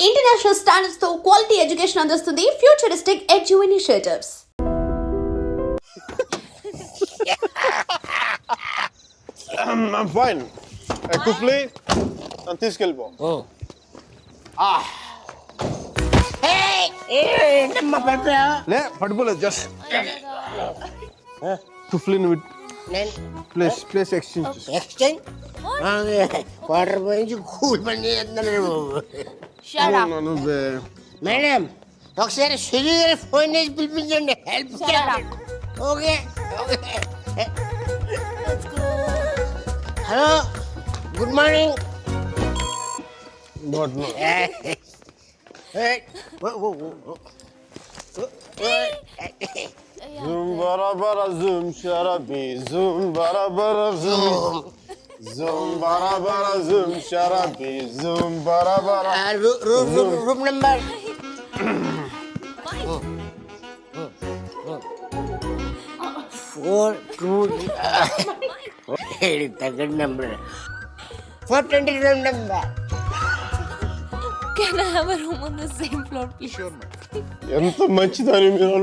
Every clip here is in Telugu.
ఇంటర్నేషనల్ స్టాండర్డ్స్ తో క్వాలిటీ ఎడ్యుకేషన్ అందిస్తుంది futuristic edu initiatives. I'm fine. Kufli, నన్ను తీసుకెళ్ళిపో. ఏంటమ్మా పడిపోయా? లే పడిపోలేదు, జస్ట్ కుఫ్లీ నువ్వు ప్లేస్ ఎక్స్చేంజ్. ఎక్స్చేంజ్ వాటర్ పోయించి కూల్ పని చేస్తున్నాను నువ్వే మేడం. ఒకసారి సుజీ గారి ఫోన్ చేసి పిలిపించండి, help. Okay hello, good morning. Zoom bara bara zoom sharabi zoom bara bara zoom zoom bara bara zoom sharabi zoom bara bara room number 4 తగ్గ number 420 room number. Can I have a room on the same floor, please? Sure, madam. ఎంత మంచిదని మీరు.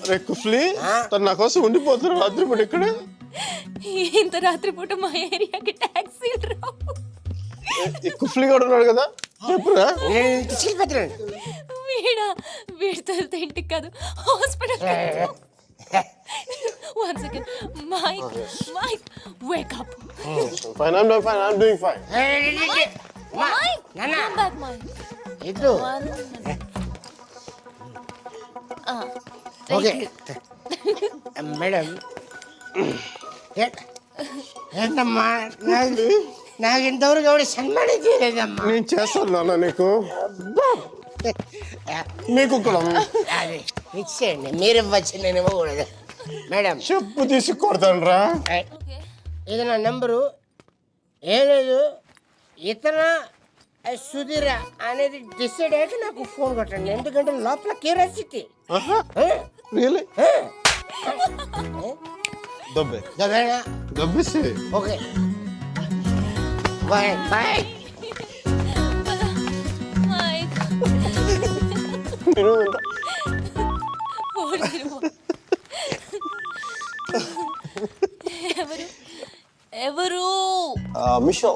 అరే కుఫ్లీ, తను నా కోసం ఉండిపోతారు రాత్రి పూట ఇక్కడ. ఇంత రాత్రి పూట మా ఏరియాకి టాక్సీలు రావు. ఈ కుఫ్లీ కూడా ఉన్నాడు కదా, చెప్పురా. వీడితో వెళ్తే ఇంటికి కాదు, hospital. One second. Mike, wake up. Fine, I'm doing fine. Mike, come back, Mike. ఇద్దు. Okay madam. ఏంటమ్మా, నాకు ఇంతవరకు ఎవరు సన్మానం చేయలేదమ్మా. నేను చేస్తాను నాన్న నీకు. మీకు అది ఇచ్చేయండి, మీరు ఇవ్వచ్చు, నేను ఇవ్వకూడదు మేడం. చెప్పు తీసి కొడతాను రా. ఇది నా నెంబరు. ఏం లేదు, ఇతర సుధీర అనేది డిసైడ్ అయ్యాక నాకు ఫోన్ కొట్టండి, ఎందుకంటే లోపల క్యూరియాసిటీ. రియలీ దబ్బేసి. Okay bye bye. Mike. ఎవరు? మిషో.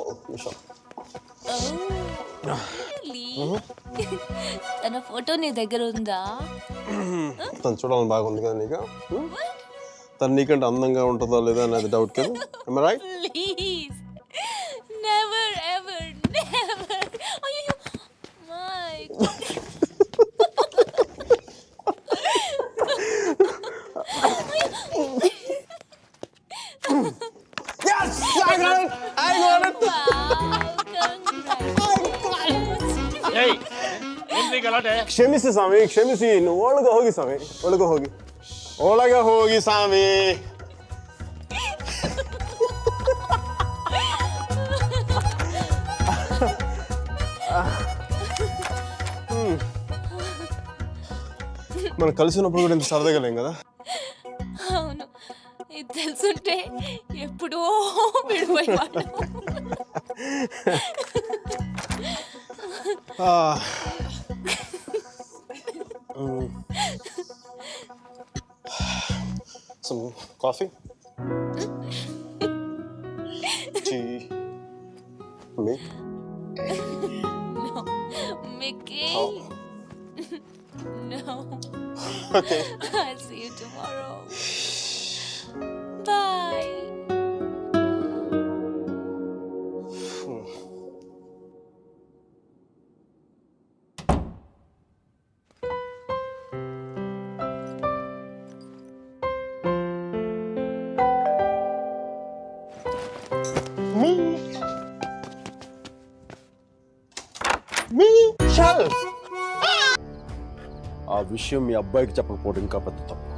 తన ఫోటో నీ దగ్గర ఉందా? తను చూడాలని బాగుంది కదా నీకు. తను నీకంటే అందంగా ఉంటుందో లేదా అనేది డౌట్ కదా. Right? Please never ever never. అయ్యో mic. Yes, I got it. ಕ್ಷಮಿಸಿ ಸ್ವಾಮಿ, ಕ್ಷಮಿಸಿ. ಒಳಗೆ ಹೋಗಿ ಸ್ವಾಮಿ, ಒಳಗೆ ಹೋಗಿ ಸ್ವಾಮಿ. మనం కలిసినప్పుడు కూడా ఇంత సరదాగా లేం కదా. అవును, ఇది తెలుసుంటే ఎప్పుడో విడిపోయేవాళ్ళం. Some coffee? Tea? Me? No, Mickey. Oh. No. Okay. I'll see you tomorrow. Bye. మీ చల్. ఆ విషయం మీ అబ్బాయికి చెప్పకపోవడం ఇంకా పెద్ద తప్పు.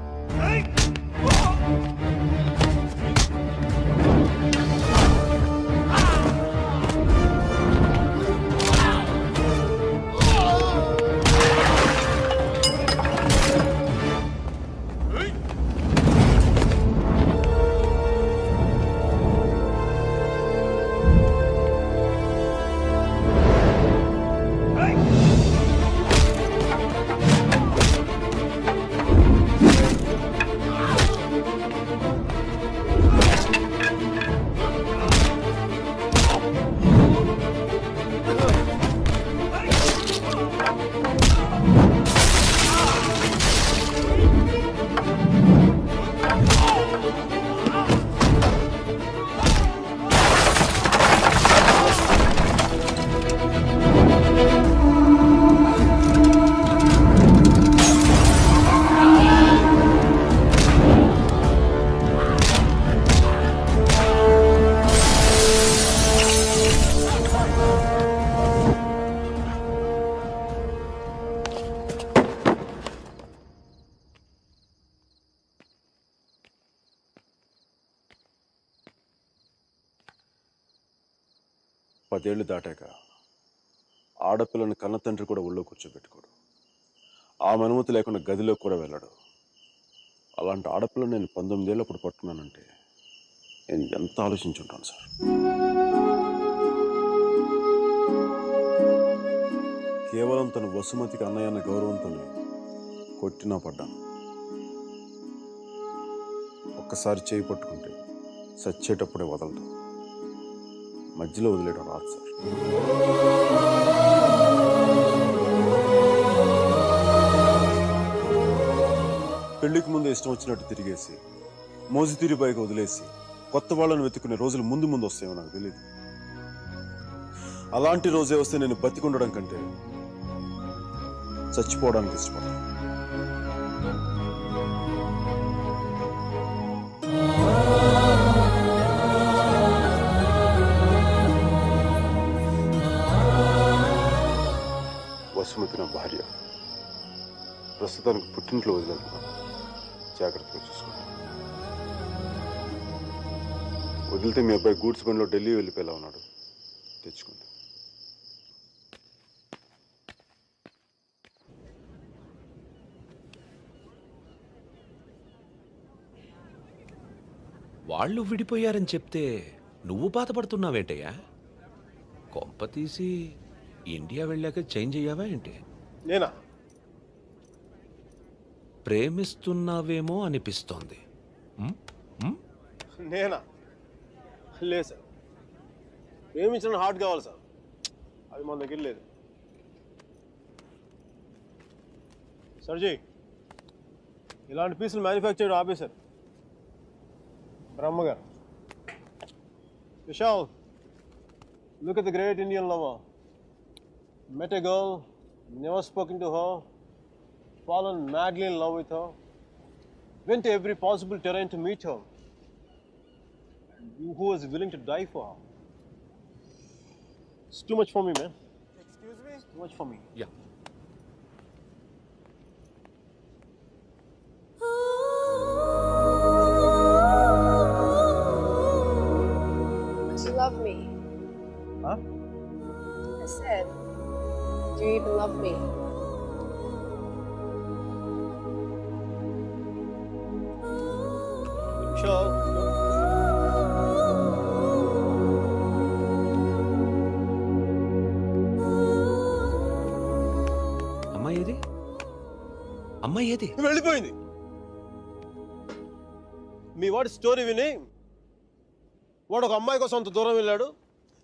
10 ఏళ్ళు దాటాక ఆడపిల్లని కన్న తండ్రి కూడా ఒళ్ళో కూర్చోబెట్టుకోడు. ఆ అనుమతి లేకుండా గదిలోకి కూడా వెళ్ళాడు. అలాంటి ఆడపిల్లని నేను 19 ఏళ్ళప్పుడు పట్టుకున్నానంటే నేను ఎంత ఆలోచించుంటాను సార్. కేవలం తన వసుమతికి అన్నయ్య అన్న గౌరవంతోనే కొట్టినా పడ్డాను. ఒక్కసారి చేయి పట్టుకుంటే చచ్చేటప్పుడే వదలటం, మధ్యలో వదిలేయడం రాదు సార్. పెళ్లికి ముందు ఇష్టం వచ్చినట్టు తిరిగేసి మోజుతీరి బైక్ వదిలేసి కొత్త వాళ్ళని వెతుక్కునే రోజులు ముందు ముందు వస్తాయో నాకు తెలియదు. అలాంటి రోజే వస్తే నేను బతికుండడం కంటే చచ్చిపోవడానికి ఇష్టపడతాను. వసుమతి నా భార్య. ప్రస్తుతానికి పుట్టింట్లో వదిలేస్తున్నాను. జాగ్రత్తగా చూసుకోండి. వదిలితే మీ అబ్బాయి గూడ్స్ బండిలో ఢిల్లీ వెళ్ళిపోయేలా ఉన్నాడు. తెచ్చుకోండి. వాళ్ళు విడిపోయారని చెప్తే నువ్వు బాధపడుతున్నావేంటయ్యా? కొంప తీసి ఇండియా వెళ్ళాక చేంజ్ అయ్యావా ఏంటి? నేనా? ప్రేమిస్తున్నావేమో అనిపిస్తోంది. నేనా? లేదు సార్. ప్రేమించడం హార్ట్ కావాలి సార్, అది మన దగ్గర లేదు. సర్జీ, ఇలాంటి పీసులు మ్యానుఫ్యాక్చర్ ఆపేశారు బ్రహ్మగారు. Vishal, look at the great Indian lover. Met a girl, never spoken to her, fallen madly in love with her, went to every possible terrain to meet her, and you who was willing to die for her. It's too much for me, man. Excuse me? It's too much for me. Yeah. Do you love me? Huh? I said, do you even love me? Sure. అమ్మాయి ఏది? అమ్మాయి ఏది? వెళ్ళిపోయింది. మీ వాడి స్టోరీ విని వాడు ఒక అమ్మాయి కోసం అంత దూరం వెళ్ళాడు.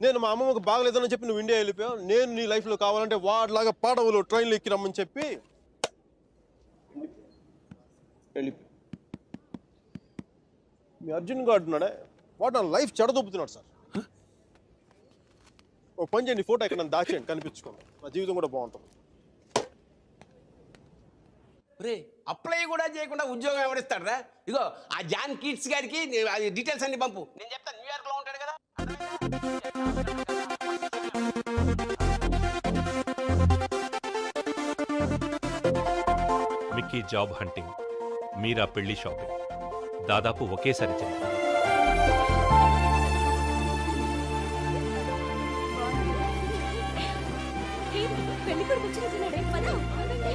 నేను మా అమ్మమ్మకు బాగలేదని చెప్పి నువ్వు ఇండియా వెళ్ళిపోయావు. నేను నీ లైఫ్లో కావాలంటే వాడిలాగా పాడవులు ట్రైన్లో ఎక్కి రమ్మని చెప్పి వెళ్ళిపోయి మీ అర్జున్ గారు ఉన్నాడే, వాడు నా లైఫ్ చెడదొబ్బుతున్నాడు సార్. ఓ పని చేయండి, ఫోటో ఇక్కడ నన్ను దాచేయండి, కనిపించుకోండి, నా జీవితం కూడా బాగుంటుంది. రే అప్లై కూడా చేయకుండా ఉద్యోగం ఎవరిస్తాడరా? ఇగో ఆ జాన్ కిడ్స్ గారికి అది డీటెయిల్స్ అన్ని పంపు, నేను చెప్తాను. న్యూయార్క్లో ఉంటాడు కదా. మిక్కీ జాబ్ హంటింగ్, మీరా పెళ్లి షాపింగ్ దాదాపు ఒకేసారి జరిగింది. పెళ్లి కొడుకు వచ్చినట్టున్నాడే, పద, పదండి.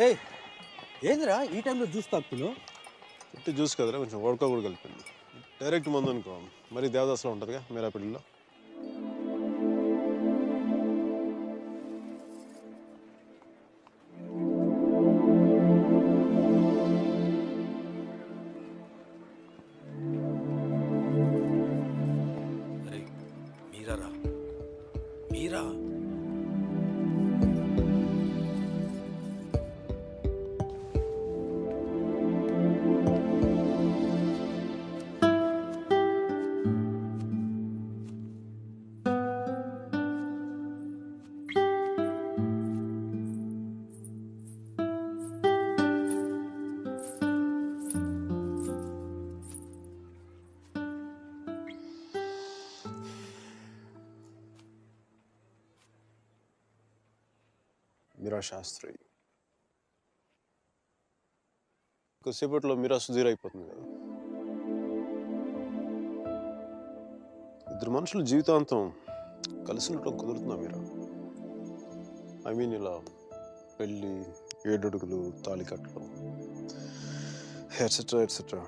ఏయ్ ఏందిరా ఈ టైంలో జ్యూస్ తాగుతున్నావు? చెప్తే జ్యూస్ కదరా, కొంచెం వడక కూడా కలిపింది. డైరెక్ట్ మందు అనుకో, మరి దేవదాస్లో ఉంటుందిగా మీరా పెళ్ళిలో. మీరా మీరా మీరా శాస్త్రి. కొద్దిసేపట్లో మీరా సుధీర్ అయిపోతుంది కదా. ఇద్దరు మనుషులు జీవితాంతం కలిసి ఉండటం కుదురుతుందా మీరా? ఐ మీన్ ఇలా పెళ్ళి, 7 అడుగులు, తాళి కట్టడం, ఎట్సెట్రా ఎట్సెట్రా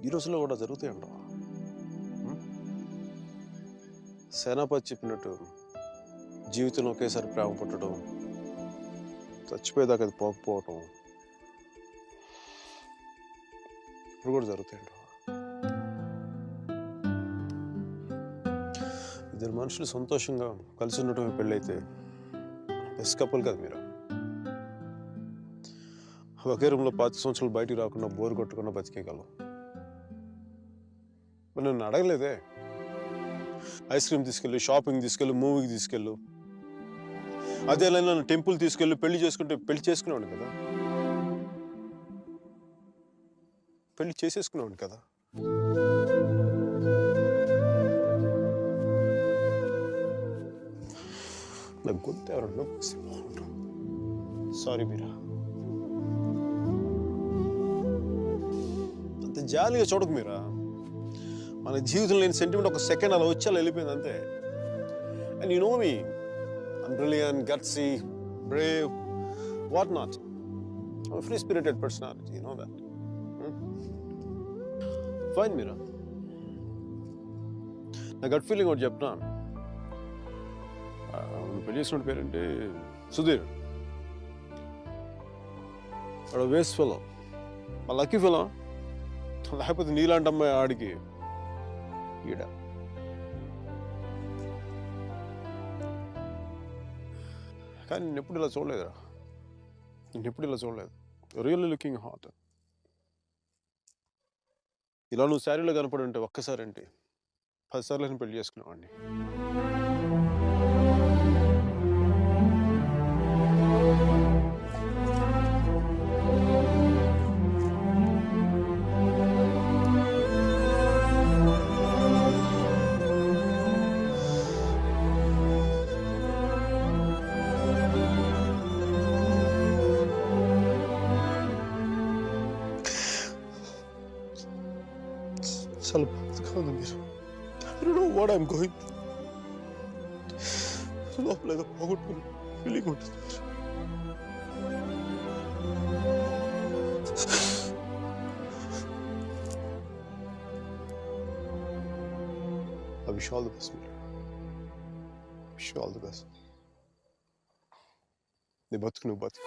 ఈ రోజుల్లో కూడా జరుగుతాయంట. సేనాపతి చెప్పినట్టు జీవితంలో ఒకేసారి ప్రేమ పుట్టడం, చచ్చిపోయేదాకా అది పోకపోవటం ఇప్పుడు కూడా జరుగుతాయంట. ఇద్దరు మనుషులు సంతోషంగా కలిసి ఉండటమే పెళ్ళైతే బెస్ట్ కపుల్ కదా మీరు. ఒకే రూమ్లో 5 సంవత్సరాలు బయటికి రాకుండా బోర్ కొట్టకుండా బతికేయగలం. మరి నన్ను అడగలేదే, ఐస్ క్రీమ్ తీసుకెళ్ళు, షాపింగ్ తీసుకెళ్ళు, మూవీకి తీసుకెళ్ళు, అదే నన్ను టెంపుల్ తీసుకెళ్ళు, పెళ్లి చేసుకుంటే పెళ్లి చేసుకునేవాడు కదా, పెళ్లి చేసేసుకునేవాడు కదా. నాకు గొంతు ఎవరన్నా సారీ మీరా. అంత జాలిగా చూడకు మీరా. మన జీవితంలో లేని సెంటిమెంట్ ఒక సెకండ్ అలా వచ్చి అలా వెళ్ళిపోయింది అంతే. And you know me, I'm brilliant, gutsy, Brave, what not. I'm a free-spirited personality, you know that. Fine, Mira. నా గట్ ఫీలింగ్ ఒకటి చెప్తున్నా. పెళ్లి చేసిన పేరేంటి? సుధీర్. వాడు వేస్ట్ ఫెలో, మా లక్కీ ఫెలో. లేకపోతే నీలాంటి అమ్మాయి ఆడికి ఈడ. కానీ నేను ఎప్పుడు ఇలా చూడలేదురా, నేను ఎప్పుడు ఇలా చూడలేదు. Really looking hot. ఇలా నువ్వు శారీలో కనపడి ఉంటే ఒక్కసారి అంటే 10 సార్లు నేను పెళ్లి చేసుకునేవాడిని. చాలా బాధగా ఉంది మీరు. I don't know what I'm going through. లోపల ఏదో పోగొట్టుకుని ఫీలింగ్ ఉంటుంది. I wish you all the best, Mira. Wish you all the best. నీ బతుకు నువ్వు బతుకు.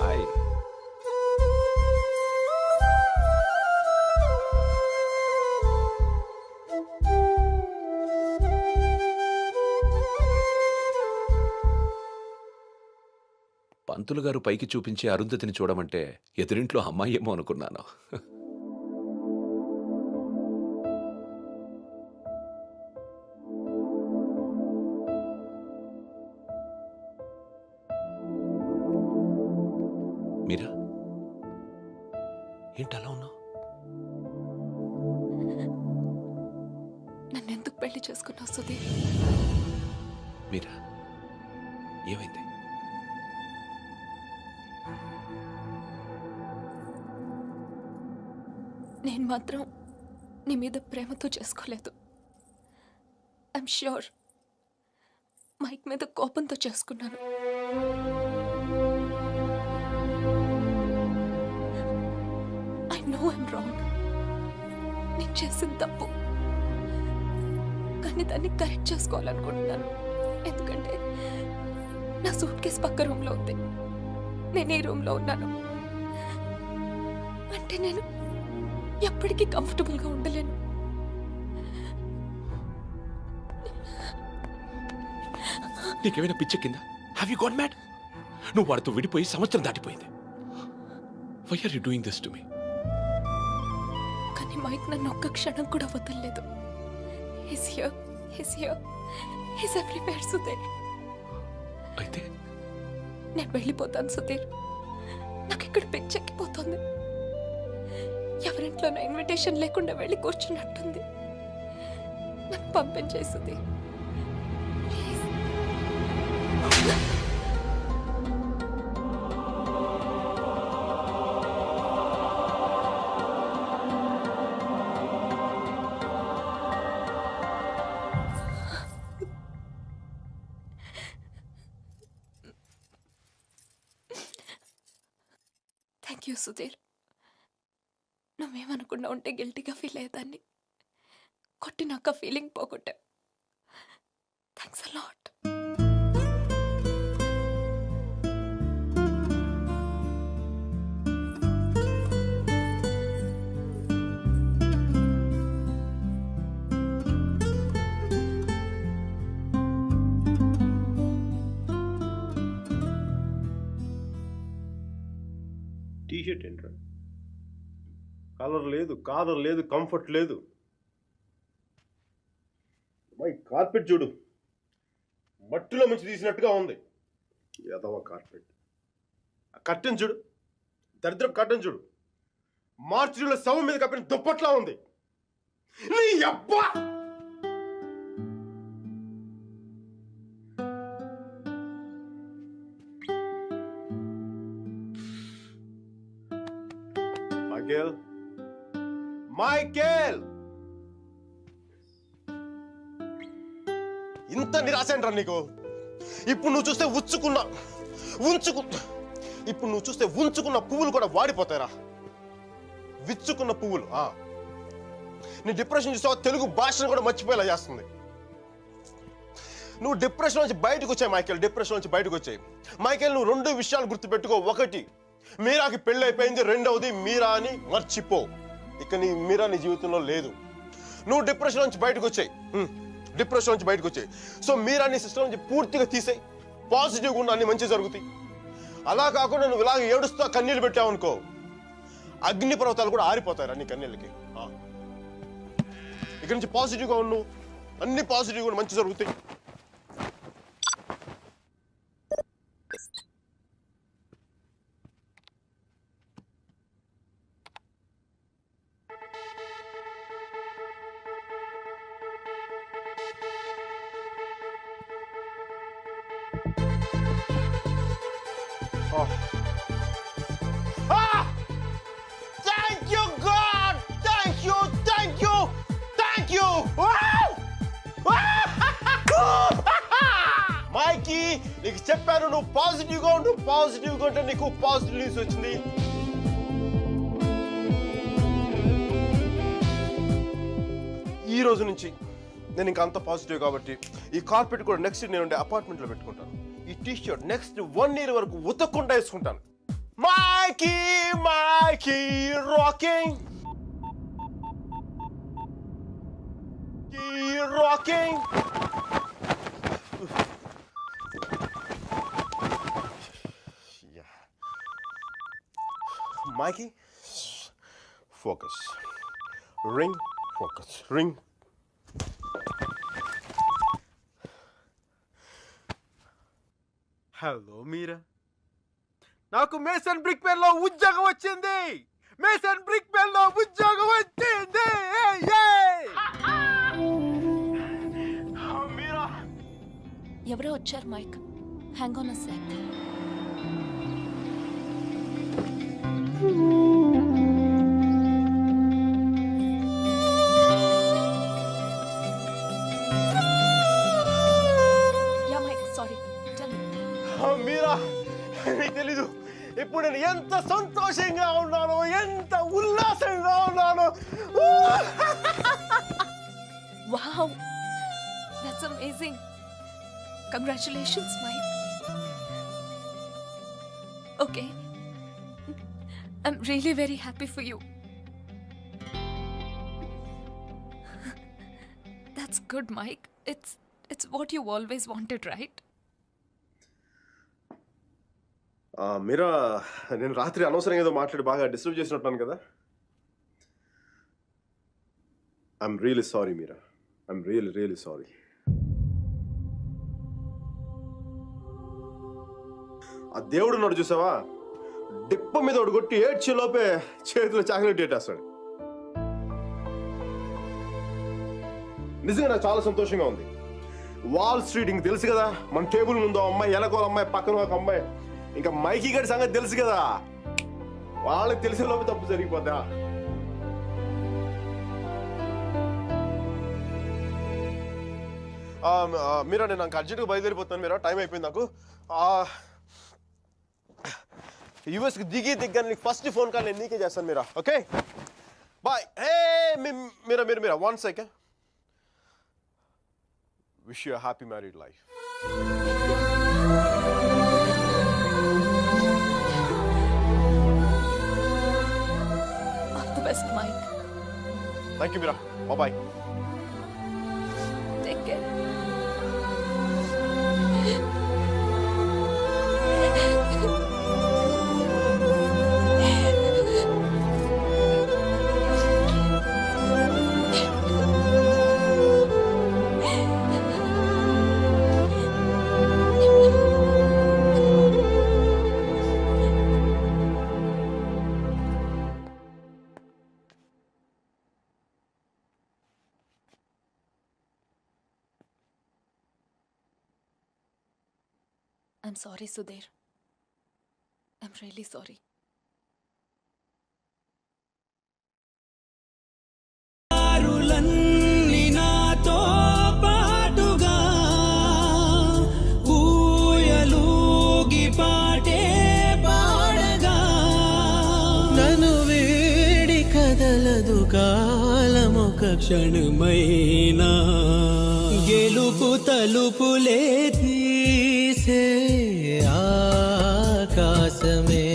హాయ్. పంతులు గారు పైకి చూపించి అరుంధతిని చూడమంటే ఎదురింట్లో అమ్మాయి ఏమో అనుకున్నాను. మీరా, ఏంటి అలా ఉన్నావు? నన్నెందుకు పెళ్లి చేసుకున్నావు సుధీర్? మీరా, ఏమైంది? నేను మాత్రం నీ మీద ప్రేమతో చేసుకోలేదు. ఐఎమ్ ష్యూర్ మైక్ మీద కోపంతో చేసుకున్నాను. I know I'm wrong. నేను చేసిన తప్పు, కానీ దాన్ని కరెక్ట్ చేసుకోవాలనుకుంటున్నాను. ఎందుకంటే నా సూట్ కేసు పక్క రూమ్లో ఉంది, నేను ఈ రూమ్లో ఉన్నాను. అంటే నేను ఎప్పటికీ కంఫర్టబుల్గా ఉండలేను. నీకేమైనా పిచ్చెక్కిందా? Have you got mad? నువ్వు వాడితో విడిపోయి సంవత్సరం దాటిపోయింది. Why are you doing this to me? కానీ మైక్ నన్ను ఒక్క క్షణం కూడా వదలలేదు. He's here, he's everywhere, Sudheer. అయితే నేను వెళ్ళిపోతాను సుధీర్. నాకు ఇక్కడ పిచ్చెక్కిపోతుంది. ఎవరింట్లోనో ఇన్విటేషన్ లేకుండా వెళ్ళి కూర్చున్నట్టుంది. నన్ను పంపించేయి Sudheer. Please. Thank you Sudheer. నువ్వేమనుకున్నా ఉంటే గిల్టీగా ఫీల్ అయ్యేదాన్ని. కొట్టినాక ఫీలింగ్ పోగొట్టా. Thanks a lot. టీషర్ట్ ఏంట్రా? కలర్ లేదు, కాలర్ లేదు, కంఫర్ట్ లేదు. మై కార్పెట్ చూడు, మట్టిలో మంచి తీసినట్టుగా ఉంది. ఎదవ కార్పెట్. ఆ కర్టెన్ చూడు, దరిద్రపు కర్టెన్ చూడు, మార్చిలో శవం మీద కప్పిన దుప్పట్లా ఉంది. నీ అబ్బా! మైకేల్, మైకేల్, ఇంత నిరాశ ఏంట్రా నీకు? ఇప్పుడు నువ్వు చూస్తే ఉంచుకున్న పువ్వులు కూడా వాడిపోతాయిరా. విచ్చుకున్న పువ్వులు. నీ డిప్రెషన్ చూస్తావా? తెలుగు భాషను కూడా మర్చిపోయేలా చేస్తుంది. నువ్వు డిప్రెషన్ నుంచి బయటకు వచ్చాయి మైకేల్, డిప్రెషన్ నుంచి బయటకు వచ్చాయి మైకేల్. నువ్వు 2 విషయాలు గుర్తుపెట్టుకో. ఒకటి, మీరాకి పెళ్ళి అయిపోయింది. రెండవది, మీరా అని మర్చిపో. ఇక మీరా నీ జీవితంలో లేదు. నువ్వు డిప్రెషన్ నుంచి బయటకు వచ్చాయి. సో మీరా నీ సిస్టమ్ నుంచి పూర్తిగా తీసేయి. పాజిటివ్గా ఉన్న అన్ని మంచి జరుగుతాయి. అలా కాకుండా నువ్వు ఇలాగ ఏడుస్తూ కన్నీళ్ళు పెట్టావు అనుకో, అగ్ని పర్వతాలు కూడా ఆరిపోతాయి నీ కన్నీళ్ళకి. ఇక్కడి నుంచి పాజిటివ్గా ఉన్నావు, అన్ని పాజిటివ్గా మంచి జరుగుతాయి. Thank you, God! Thank you! మైకీ, నీకు చెప్పాను నువ్వు పాజిటివ్గా ఉండు. పాజిటివ్గా ఉంటే నీకు పాజిటివ్ న్యూస్ వచ్చింది. ఈ రోజు నుంచి నేను ఇంకా అంత పాజిటివ్ కాబట్టి ఈ కార్పెట్ కూడా నెక్స్ట్ నేను ఉండే అపార్ట్మెంట్లో పెట్టుకుంటాను. ఈ టీ షర్ట్ నెక్స్ట్ 1 year వరకు ఉతక్కుండా వేసుకుంటాను. Mikey rocking, rocking. Mikey, focus. Ring, focus. Ring. Hello Meera, నాకు మేసన్ బ్రిక్ పెన్ లో ఉద్యోగం వచ్చింది. మీరా, ఎవరో వచ్చారు Mike. Hang on a sec. Yeah Mike, sorry. Meera, నీకు తెలీదు ఇప్పుడు నేను ఎంత సంతోషంగా ఉన్నానో, ఎంత ఉల్లాసంగా ఉన్నానో. Wow, that's amazing. Congratulations, Mike. Okay. I'm really very happy for you. That's good, Mike. It's what you always wanted, right? మీరా నేను రాత్రి అనవసరంగా ఏదో మాట్లాడి బాగా డిస్టర్బ్ చేసినట్టున్నాను కదా. I'm really sorry Meera. I'm really sorry. ఆ దేవుడు ఉన్నాడు చూసావా, డిప్ప మీద ఒకటి కొట్టి ఏడ్చే లోపే చేతిలో చాక్లెట్ పెట్టేస్తాడు. నిజంగా నాకు చాలా సంతోషంగా ఉంది. వాల్ స్ట్రీట్ ఇంక తెలుసు కదా, మన టేబుల్ ముందు అమ్మాయి, ఎలకో అమ్మాయి, పక్కన ఒక అమ్మాయి, ఇంకా మైకీ గడి సంగతి తెలుసు కదా, వాళ్ళకి తెలిసే లోపే తప్పు జరిగిపోద్దా. మీరా నేను నాకు అర్జెంట్గా బయలుదేరిపోతున్నాను. మీరా టైం అయిపోయింది నాకు. యూఎస్కి దిగ్గా నీకు ఫస్ట్ ఫోన్ కాల్ నేను నీకే చేస్తాను Meera. Okay bye. Hey Meera 1 second. Wish you happy married life. All the best, Mike. Thank you Meera. Bye. Take care. I'm sorry, Sudhir. I'm really sorry. నాతో పాటుగా ఊయలూగి పాటే పాడగా నన్ను వేడి కదలదు కాలమొక క్షణమైనా గెలుపు తలుపులే తీసే ఆకాశమే